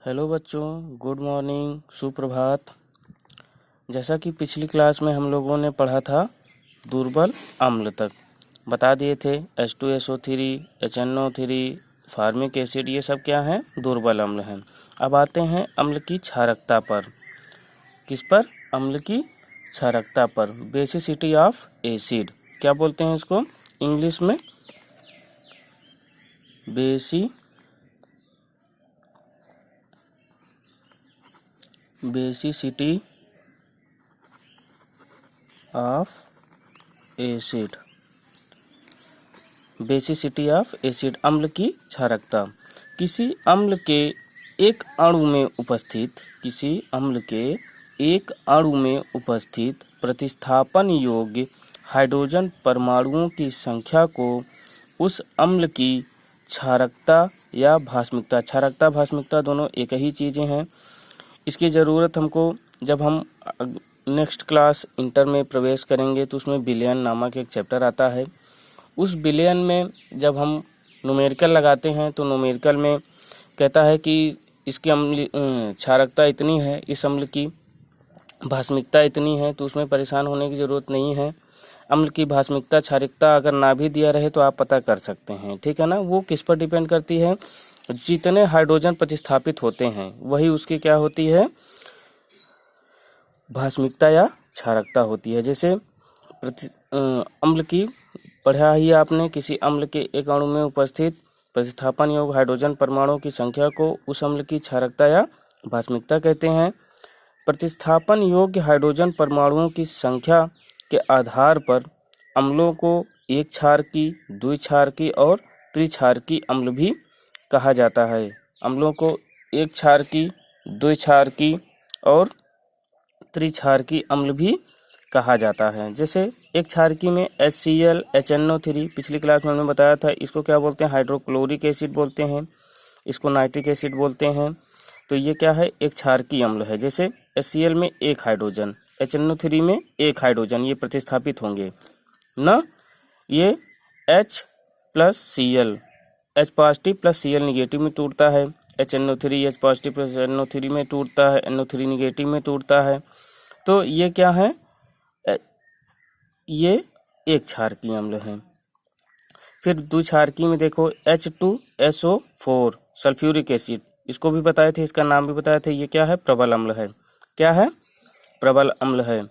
Hello बच्चों, good morning, सुप्रभात। जैसा कि पिछली क्लास में हम लोगों ने पढ़ा था दुर्बल अम्ल तक बता दिए थे। H2SO3, HNO3, फार्मिक एसिड, ये सब क्या हैं? दुर्बल अम्ल हैं। अब आते हैं अम्ल की क्षारकता पर। किस पर? अम्ल की क्षारकता पर। बेसिसिटी ऑफ एसिड क्या बोलते हैं इसको इंग्लिश में? Basicity of acid. Basicity of acid, अम्ल की क्षारकता। किसी अम्ल के एक अणु में उपस्थित प्रतिस्थापन योग्य हाइड्रोजन परमाणुओं की संख्या को उस अम्ल की क्षारकता या भास्मिकता, क्षारकता भास्मिकता दोनों एक ही चीजें हैं। इसकी ज़रूरत हमको जब हम नेक्स्ट क्लास इंटर में प्रवेश करेंगे तो उसमें विलयन नामक एक चैप्टर आता है। उस विलयन में जब हम न्यूमेरिकल लगाते हैं तो न्यूमेरिकल में कहता है कि इसकी अम्ल क्षारकता इतनी है, इस अम्ल की भास्मिकता इतनी है, तो उसमें परेशान होने की ज़रूरत नहीं है। अम्ल की भास्मिकता क्षारकता अगर ना भी दिया रहे तो आप पता कर सकते हैं, ठीक है ना। वो किस पर डिपेंड करती है? जितने हाइड्रोजन प्रतिस्थापित होते हैं वही उसकी क्या होती है? भास्मिकता या क्षारकता होती है। जैसे अम्ल की पढ़ा ही आपने, किसी अम्ल के एक अणु में उपस्थित प्रतिस्थापन योग्य हाइड्रोजन परमाणुओं की संख्या को उस अम्ल की क्षारकता या भास्मिकता कहते हैं। प्रतिस्थापन योग्य हाइड्रोजन परमाणुओं की संख्या के आधार पर अम्लों को एक क्षारकी, द्विक्षारकी और त्रिक्षारकी अम्ल भी कहा जाता है। अम्लों को एक क्षारकी, द्विक्षारकी और त्रिक्षारकी अम्ल भी कहा जाता है। जैसे एक क्षारकी में HCl, HNO3, पिछली क्लास में हमने बताया था, इसको क्या बोलते हैं? हाइड्रोक्लोरिक एसिड बोलते हैं, इसको नाइट्रिक एसिड बोलते हैं। तो ये क्या है? एक क्षारकी अम्ल है। जैसे HCl में एक हाइड्रोजन, HNO3 में एक हाइड्रोजन, ये प्रतिस्थापित होंगे ना। ये H plus Cl, H positive plus Cl negative में टूटता है। HNO3 H positive plus NO3 में टूटता है, NO3 निगेटिव में टूटता है। तो ये क्या है? ये एक क्षारकीय अम्ल है। फिर द्विक्षारकी में देखो H2SO4 सल्फ्यूरिक एसिड, इसको भी बताए थे, इसका नाम भी बताए थे। ये क्या है? प्रबल अम्ल है। क्या है? प्रबल अम्ल है।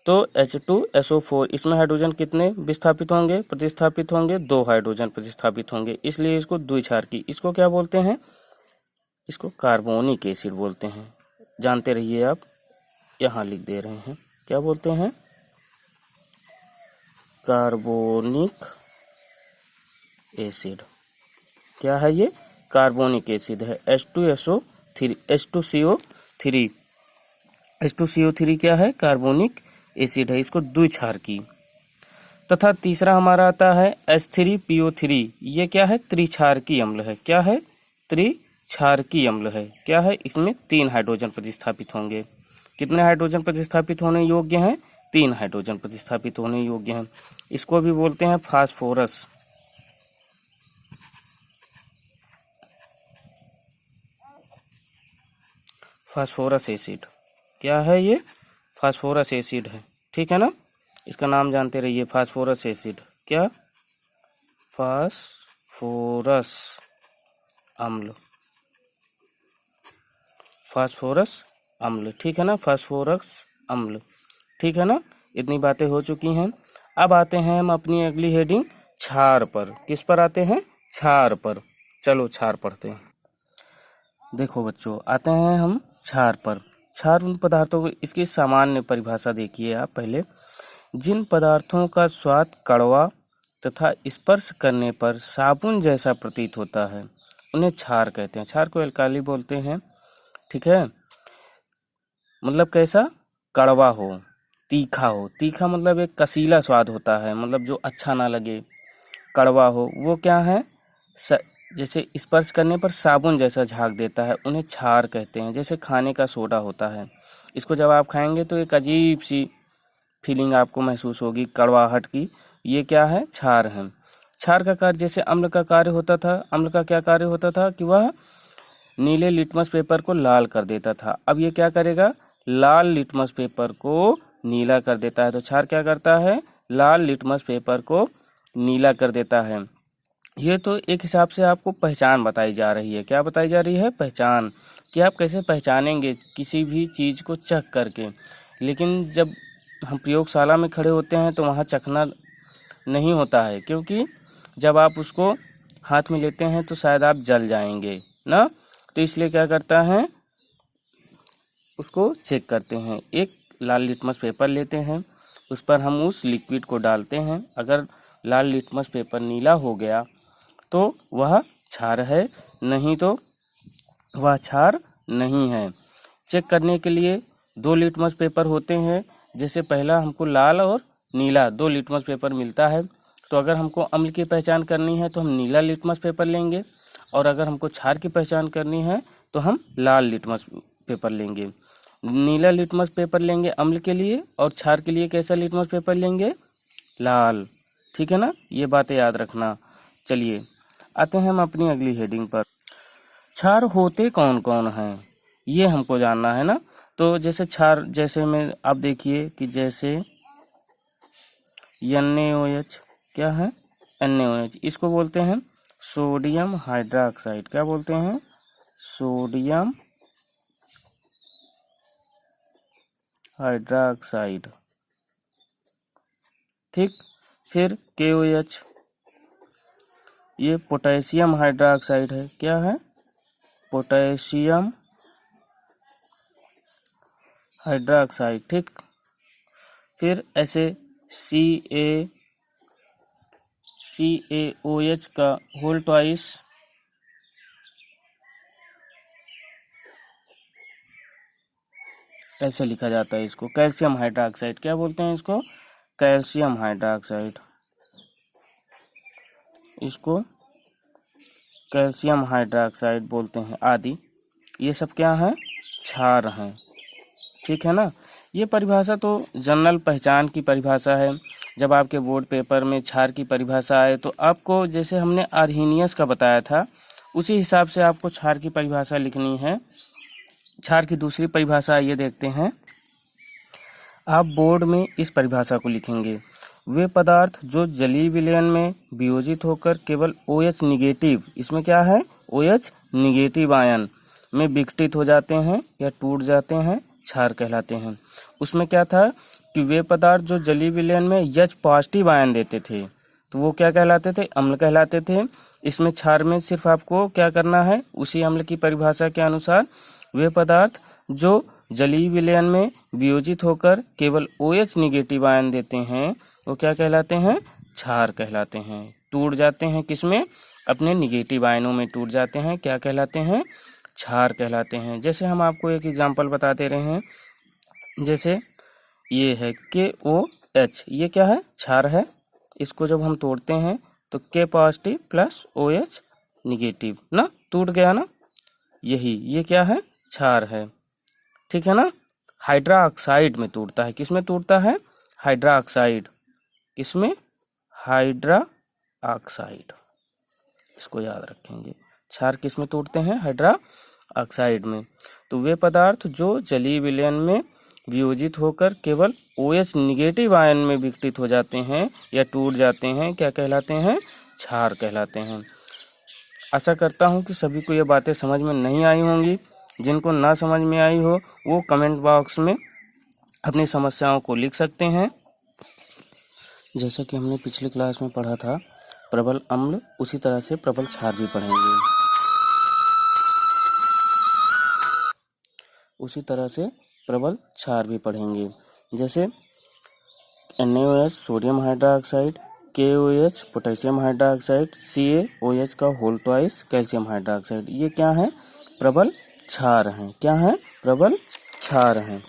तो H2SO4, इसमें हाइड्रोजन कितने विस्थापित होंगे? प्रतिस्थापित होंगे, 2 हाइड्रोजन प्रतिस्थापित होंगे, इसलिए इसको द्विक्षारकी। इसको क्या बोलते हैं? इसको कार्बोनिक एसिड बोलते हैं। जानते रहिए आप, यहाँ लिख दे रहे हैं, क्या बोलते हैं? Carbonic acid. क्या है ये? कार्बोनिक एसिड है। H2SO3, H2CO3, H2CO3 क्या है? कार्बोनिक एसिड है। इसको द्विक्षारकी। तथा तीसरा हमारा आता है H3PO3, ये क्या है? त्रिक्षारकी अम्ल है। क्या है? त्रिक्षारकी अम्ल है। क्या है? इसमें 3 हाइड्रोजन प्रतिस्थापित होंगे। कितने हाइड्रोजन प्रतिस्थापित होने योग्य हैं? 3 हाइड्रोजन प्रतिस्थापित होने योग्य हैं। इसको भी बोलते हैं फास्फोरस। Phosphorus acid. क्या है ये? फास्फोरस एसिड है, ठीक है ना। इसका नाम जानते रहिए, फास्फोरस एसिड। क्या? फास्फोरस अम्ल, फास्फोरस अम्ल, ठीक है ना। फास्फोरस अम्ल, ठीक है ना। इतनी बातें हो चुकी हैं। अब आते हैं हम अपनी अगली हेडिंग क्षार पर। किस पर आते हैं? क्षार पर। चलो क्षार पढ़ते हैं। देखो बच्चों, आते हैं हम क्षार पर। क्षार उन पदार्थों को, इसकी सामान्य परिभाषा देखिए आप पहले। जिन पदार्थों का स्वाद कड़वा तथा स्पर्श करने पर साबुन जैसा प्रतीत होता है उन्हें क्षार कहते हैं। क्षार को एल्काली बोलते हैं, ठीक है। मतलब कैसा? कड़वा हो, तीखा हो। तीखा मतलब एक कसीला स्वाद होता है, मतलब जो अच्छा ना लगे। कड़वा हो, वो क्या है? जैसे स्पर्श करने पर साबुन जैसा झाग देता है, उन्हें क्षार कहते हैं। जैसे खाने का सोडा होता है, इसको जब आप खाएंगे तो एक अजीब सी फीलिंग आपको महसूस होगी, कड़वाहट की। ये क्या है? क्षार है। क्षार का कार्य, जैसे अम्ल का कार्य होता था, अम्ल का क्या कार्य होता था कि वह नीले लिटमस पेपर को लाल कर देता था। अब ये क्या करेगा, लाल लिटमस पेपर को नीला कर देता है। तो क्षार क्या करता है, लाल लिटमस पेपर को नीला कर देता है। ये तो एक हिसाब से आपको पहचान बताई जा रही है। क्या बताई जा रही है, पहचान, कि आप कैसे पहचानेंगे किसी भी चीज़ को चख करके। लेकिन जब हम प्रयोगशाला में खड़े होते हैं तो वहाँ चखना नहीं होता है, क्योंकि जब आप उसको हाथ में लेते हैं तो शायद आप जल जाएंगे ना। तो इसलिए क्या करता है, उसको चेक करते हैं। एक लाल लिटमस पेपर लेते हैं, उस पर हम उस लिक्विड को डालते हैं। अगर लाल लिटमस पेपर नीला हो गया तो वह क्षार है, नहीं तो वह क्षार नहीं है। चेक करने के लिए 2 लिटमस पेपर होते हैं। जैसे पहला हमको लाल और नीला 2 लिटमस पेपर मिलता है। तो अगर हमको अम्ल की पहचान करनी है तो हम नीला लिटमस पेपर लेंगे, और अगर हमको क्षार की पहचान करनी है तो हम लाल लिटमस पेपर लेंगे। नीला लिटमस पेपर लेंगे अम्ल के लिए, और क्षार के लिए कैसा लिटमस पेपर लेंगे, लाल। ठीक है ना, ये बातें याद रखना। चलिए आते हैं हम अपनी अगली हेडिंग पर। क्षार होते कौन कौन हैं, ये हमको जानना है ना। तो जैसे क्षार, जैसे में आप देखिए कि जैसे NaOH क्या है, NaOH, इसको बोलते हैं सोडियम हाइड्रोक्साइड। क्या बोलते हैं, सोडियम हाइड्रोक्साइड। ठीक, फिर KOH, ये पोटेशियम हाइड्रोक्साइड है। क्या है, पोटेशियम हाइड्रोक्साइड। ठीक, फिर ऐसे CaOH का होल ट्वाइस, ऐसे लिखा जाता है इसको, कैल्शियम हाइड्रोक्साइड। क्या बोलते हैं इसको, कैल्शियम हाइड्रोक्साइड। इसको कैल्शियम हाइड्रोक्साइड बोलते हैं आदि। ये सब क्या है, क्षार हैं। ठीक है ना। ये परिभाषा तो जनरल पहचान की परिभाषा है। जब आपके बोर्ड पेपर में क्षार की परिभाषा आए तो आपको, जैसे हमने आर्हीनियस का बताया था, उसी हिसाब से आपको क्षार की परिभाषा लिखनी है। क्षार की दूसरी परिभाषा ये देखते हैं। आप बोर्ड में इस परिभाषा को लिखेंगे, वे पदार्थ जो जलीय विलयन में वियोजित होकर केवल OH निगेटिव, इसमें क्या है, OH निगेटिव आयन में विघटित हो जाते हैं या टूट जाते हैं, क्षार कहलाते हैं। उसमें क्या था कि वे पदार्थ जो जलीय विलयन में H पॉजिटिव आयन देते थे तो वो क्या कहलाते थे, अम्ल कहलाते थे। इसमें क्षार में सिर्फ आपको क्या करना है, उसी अम्ल की परिभाषा के अनुसार वे पदार्थ जो जलीय विलयन में वियोजित होकर केवल OH निगेटिव आयन देते हैं वो क्या कहलाते हैं, क्षार कहलाते हैं। टूट जाते हैं किसमें, अपने निगेटिव आयनों में टूट जाते हैं, क्या कहलाते हैं, क्षार कहलाते हैं। जैसे हम आपको एक एग्जांपल बता दे रहे हैं, जैसे ये है KOH, ये क्या है, क्षार है। इसको जब हम तोड़ते हैं तो K positive plus OH negative ना, टूट गया ना, यही ये क्या है, क्षार है। ठीक है ना। हाइड्रोक्साइड में टूटता है, किसमें टूटता है, हाइड्रोक्साइड, किसमें, हाइड्रोक्साइड, इसको याद रखेंगे। क्षार किसमें टूटते हैं, हाइड्रोक्साइड में। तो वे पदार्थ जो जलीय विलयन में वियोजित होकर केवल OH निगेटिव आयन में विघटित हो जाते हैं या टूट जाते हैं, क्या कहलाते हैं, क्षार कहलाते हैं। आशा करता हूं कि सभी को ये बातें समझ में नहीं आई होंगी। जिनको ना समझ में आई हो वो कमेंट बॉक्स में अपनी समस्याओं को लिख सकते हैं। जैसा कि हमने पिछले क्लास में पढ़ा था प्रबल अम्ल, उसी तरह से प्रबल क्षार भी पढ़ेंगे। उसी तरह से प्रबल क्षार भी पढ़ेंगे। जैसे NaOH sodium hydroxide, KOH potassium hydroxide, CaOH का होल ट्वाइस कैल्शियम हाइड्रोक्साइड, ये क्या है, प्रबल क्षार हैं। क्या हैं, प्रबल क्षार हैं।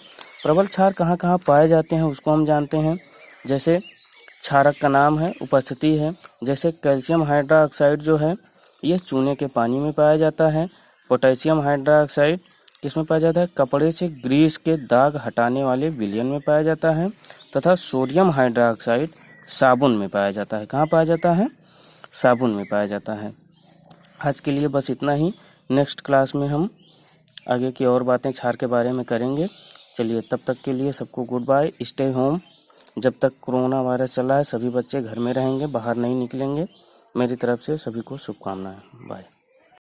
प्रबल क्षार कहाँ कहाँ पाए जाते हैं उसको हम जानते हैं। जैसे क्षारक का नाम है, उपस्थिति है। जैसे कैल्शियम हाइड्रोक्साइड जो है ये चूने के पानी में पाया जाता है। पोटेशियम हाइड्रोक्साइड किसमें पाया जाता है, कपड़े से ग्रीस के दाग हटाने वाले विलयन में पाया जाता है। तथा सोडियम हाइड्रोक्साइड साबुन में पाया जाता है। कहाँ पाया जाता है, साबुन में पाया जाता है। आज के लिए बस इतना ही। नेक्स्ट क्लास में हम आगे की और बातें क्षार के बारे में करेंगे। चलिए तब तक के लिए सबको गुड बाय, स्टे होम। जब तक कोरोना वायरस चला है सभी बच्चे घर में रहेंगे, बाहर नहीं निकलेंगे। मेरी तरफ से सभी को शुभकामनाएं। बाय।